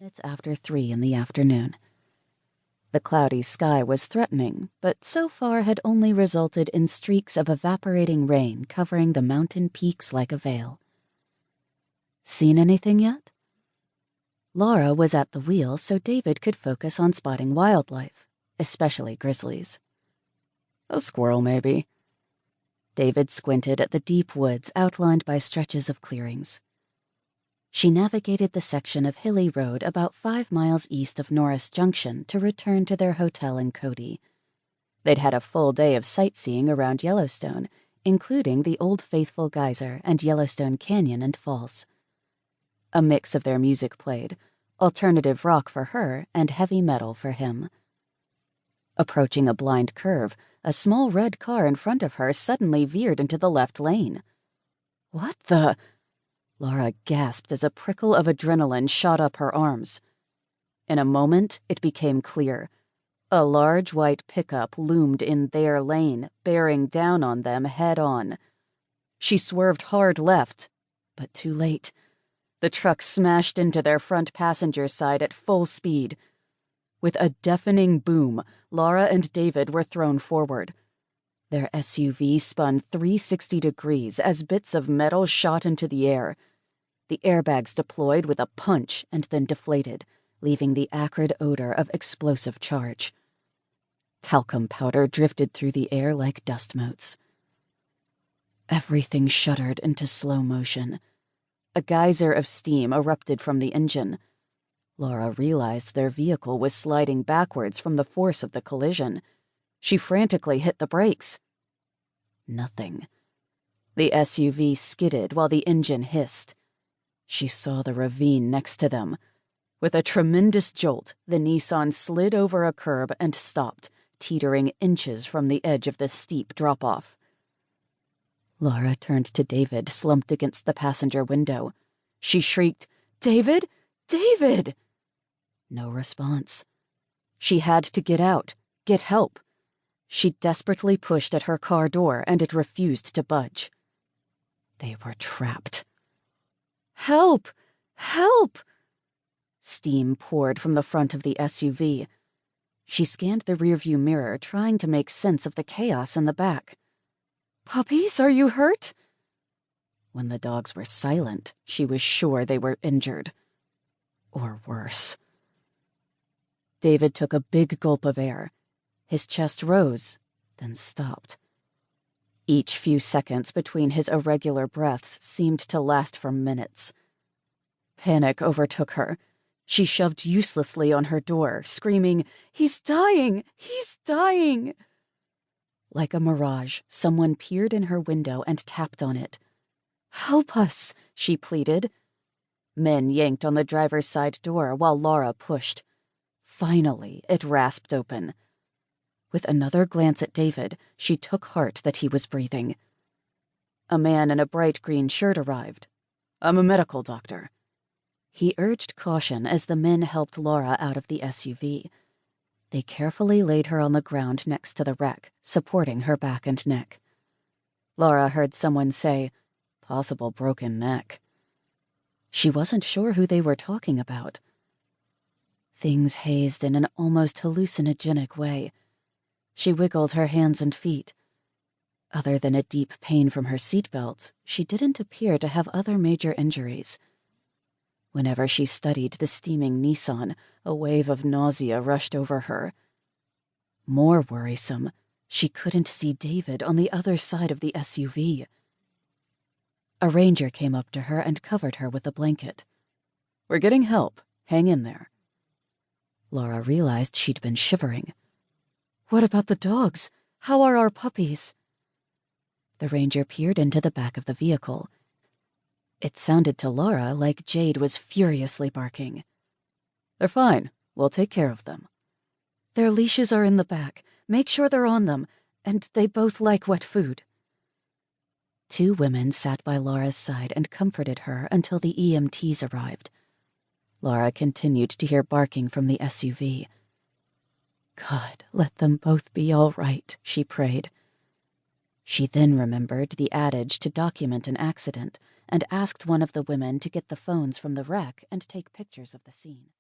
minutes after 3 in the afternoon. The cloudy sky was threatening, but so far had only resulted in streaks of evaporating rain covering the mountain peaks like a veil. Seen anything yet? Laura was at the wheel so David could focus on spotting wildlife, especially grizzlies. A squirrel, maybe. David squinted at the deep woods outlined by stretches of clearings. She navigated the section of hilly road about 5 miles east of Norris Junction to return to their hotel in Cody. They'd had a full day of sightseeing around Yellowstone, including the Old Faithful Geyser and Yellowstone Canyon and Falls. A mix of their music played, alternative rock for her and heavy metal for him. Approaching a blind curve, a small red car in front of her suddenly veered into the left lane. What the... Laura gasped as a prickle of adrenaline shot up her arms. In a moment, it became clear. A large white pickup loomed in their lane, bearing down on them head-on. She swerved hard left, but too late. The truck smashed into their front passenger side at full speed. With a deafening boom, Laura and David were thrown forward. Their SUV spun 360 degrees as bits of metal shot into the air. The airbags deployed with a punch and then deflated, leaving the acrid odor of explosive charge. Talcum powder drifted through the air like dust motes. Everything shuddered into slow motion. A geyser of steam erupted from the engine. Laura realized their vehicle was sliding backwards from the force of the collision. She frantically hit the brakes. Nothing. The SUV skidded while the engine hissed. She saw the ravine next to them. With a tremendous jolt, the Nissan slid over a curb and stopped, teetering inches from the edge of the steep drop-off. Laura turned to David, slumped against the passenger window. She shrieked, "David! David!" No response. She had to get out, get help. She desperately pushed at her car door, and it refused to budge. They were trapped. "Help! Help!" Steam poured from the front of the SUV. She scanned the rearview mirror, trying to make sense of the chaos in the back. "Puppies, are you hurt?" When the dogs were silent, she was sure they were injured. Or worse. David took a big gulp of air. His chest rose, then stopped. Each few seconds between his irregular breaths seemed to last for minutes. Panic overtook her. She shoved uselessly on her door, screaming, "He's dying! He's dying!" Like a mirage, someone peered in her window and tapped on it. "Help us," she pleaded. Men yanked on the driver's side door while Laura pushed. Finally, it rasped open. With another glance at David, she took heart that he was breathing. A man in a bright green shirt arrived. "I'm a medical doctor." He urged caution as the men helped Laura out of the SUV. They carefully laid her on the ground next to the wreck, supporting her back and neck. Laura heard someone say, "Possible broken neck." She wasn't sure who they were talking about. Things hazed in an almost hallucinogenic way. She wiggled her hands and feet. Other than a deep pain from her seatbelt, she didn't appear to have other major injuries. Whenever she studied the steaming Nissan, a wave of nausea rushed over her. More worrisome, she couldn't see David on the other side of the SUV. A ranger came up to her and covered her with a blanket. "We're getting help. Hang in there." Laura realized she'd been shivering. "What about the dogs? How are our puppies?" The ranger peered into the back of the vehicle. It sounded to Laura like Jade was furiously barking. "They're fine. We'll take care of them." "Their leashes are in the back. Make sure they're on them. And they both like wet food." 2 women sat by Laura's side and comforted her until the EMTs arrived. Laura continued to hear barking from the SUV. "God, let them both be all right," she prayed. She then remembered the adage to document an accident and asked one of the women to get the phones from the wreck and take pictures of the scene.